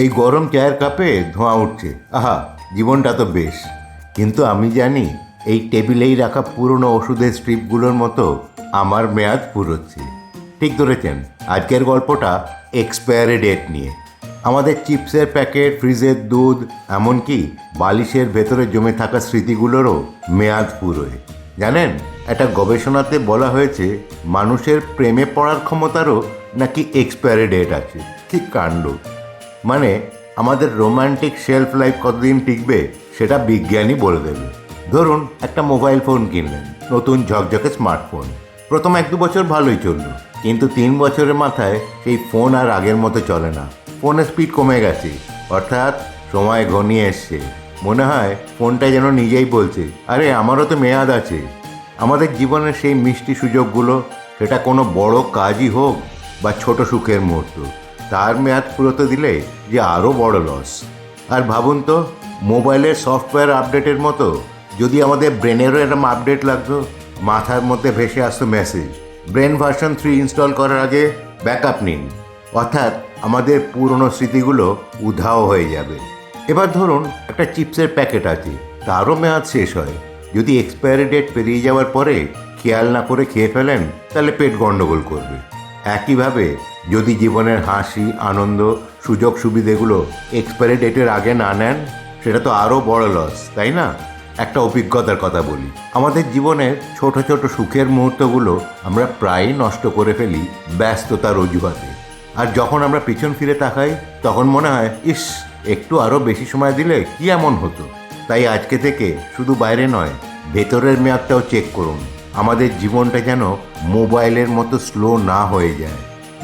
এই গরম চায়ের কাপে ধোঁয়া উঠছে, আহা জীবনটা তো বেশ। কিন্তু আমি জানি এই টেবিলেই রাখা পুরনো ওষুধের স্ট্রিপগুলোর মতো আমার মেয়াদ ফুরোচ্ছে। ঠিক ধরেছেন, আজকের গল্পটা এক্সপায়ারি ডেট নিয়ে। আমাদের চিপসের প্যাকেট, ফ্রিজের দুধ, এমনকি বালিশের ভেতরে জমে থাকা স্মৃতিগুলোরও মেয়াদ ফুরোয়। জানেন, একটা গবেষণাতে বলা হয়েছে মানুষের প্রেমে পড়ার ক্ষমতারও নাকি এক্সপায়ারি ডেট আছে। ঠিক কাণ্ড। মানে আমাদের রোমান্টিক শেলফ লাইফ কতদিন টিকবে সেটা বিজ্ঞানী বলে দেবে। ধরুন একটা মোবাইল ফোন কিনলেন, নতুন ঝকঝকে স্মার্টফোন। প্রথম 1-2 বছর ভালোই চলল, কিন্তু 3 বছরের মাথায় সেই ফোন আর আগের মতো চলে না। ফোনের স্পিড কমে গেছে, অর্থাৎ সময় ঘনিয়ে এসছে। মনে হয় ফোনটা যেন নিজেই বলছে, আরে আমারও তো মেয়াদ আছে। আমাদের জীবনের সেই মিষ্টি সুযোগগুলো, সেটা কোনো বড় কাজই হোক বা ছোট সুখের মুহূর্ত, তার মেয়াদ ফুরোতে দিলে যে আরও বড় লস। আর ভাবুন তো, মোবাইলের সফটওয়্যার আপডেটের মতো যদি আমাদের ব্রেনেরও এরকম আপডেট লাগতো, মাথার মধ্যে ভেসে আসতো মেসেজ, ব্রেন ভার্সন 3 ইনস্টল করার আগে ব্যাকআপ নিন। অর্থাৎ আমাদের পুরনো স্মৃতিগুলো উধাও হয়ে যাবে। এবার ধরুন একটা চিপসের প্যাকেট আছে, তারও মেয়াদ শেষ হয়। যদি এক্সপায়ারি ডেট পেরিয়ে যাওয়ার পরে খেয়াল না করে খেয়ে ফেলেন, তাহলে পেট গণ্ডগোল করবে। একইভাবে যদি জীবনের হাসি, আনন্দ, সুযোগ সুবিধেগুলো এক্সপায়ারি ডেটের আগে না নেন, সেটা তো আরও বড় লস, তাই না? একটা অভিজ্ঞতার কথা বলি। আমাদের জীবনের ছোট ছোট সুখের মুহূর্তগুলো আমরা প্রায়ই নষ্ট করে ফেলি ব্যস্ততার অজুহাতে। আর যখন আমরা পিছন ফিরে তাকাই, তখন মনে হয়, ইস, একটু আরও বেশি সময় দিলে কি এমন হতো। তাই আজকে থেকে শুধু বাইরে নয়, ভেতরের মেয়াদটাও চেক করুন। আমাদের জীবনটা যেন মোবাইলের মতো স্লো না হয়ে যায়।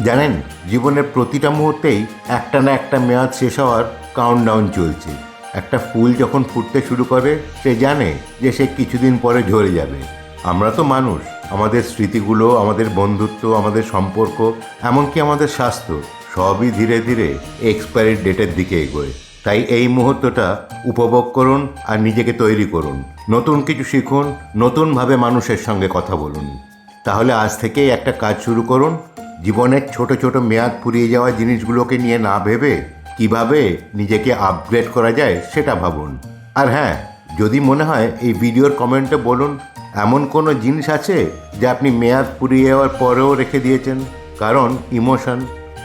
জানেন, জীবনের প্রতিটা মুহূর্তেই একটা না একটা মেয়াদ শেষ হওয়ার কাউন্টডাউন চলছে। একটা ফুল যখন ফুটতে শুরু করে, সে জানে যে সে কিছুদিন পরে ঝরে যাবে। আমরা তো মানুষ, আমাদের স্মৃতিগুলো, আমাদের বন্ধুত্ব, আমাদের সম্পর্ক, এমনকি আমাদের স্বাস্থ্য, সবই ধীরে ধীরে এক্সপায়ারি ডেটের দিকে এগোয়। তাই এই মুহূর্তটা উপভোগ করুন আর নিজেকে তৈরি করুন। নতুন কিছু শিখুন, নতুনভাবে মানুষের সঙ্গে কথা বলুন। তাহলে আজ থেকেই একটা কাজ শুরু করুন। জীবনের ছোট ছোট মেয়াদ ফুরিয়ে যাওয়া জিনিসগুলোকে নিয়ে না ভেবে কিভাবে নিজেকে আপগ্রেড করা যায় সেটা ভাবুন। আর হ্যাঁ, যদি মনে হয় এই ভিডিওর কমেন্টে বলুন এমন কোনো জিনিস আছে যা আপনি মেয়াদ ফুরিয়ে যাওয়ার পরেও রেখে দিয়েছেন। কারণ ইমোশন।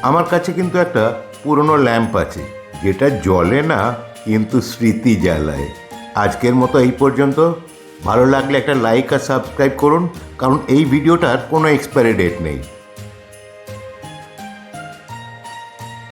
আমার কাছে কিন্তু একটা পুরনো ল্যাম্প আছে, যেটা জ্বলে না কিন্তু স্মৃতি জ্বালায়। আজকের মতো এই পর্যন্ত। ভালো লাগলে একটা লাইক আর সাবস্ক্রাইব করুন, কারণ এই ভিডিওটার কোনো এক্সপায়ারি ডেট নেই।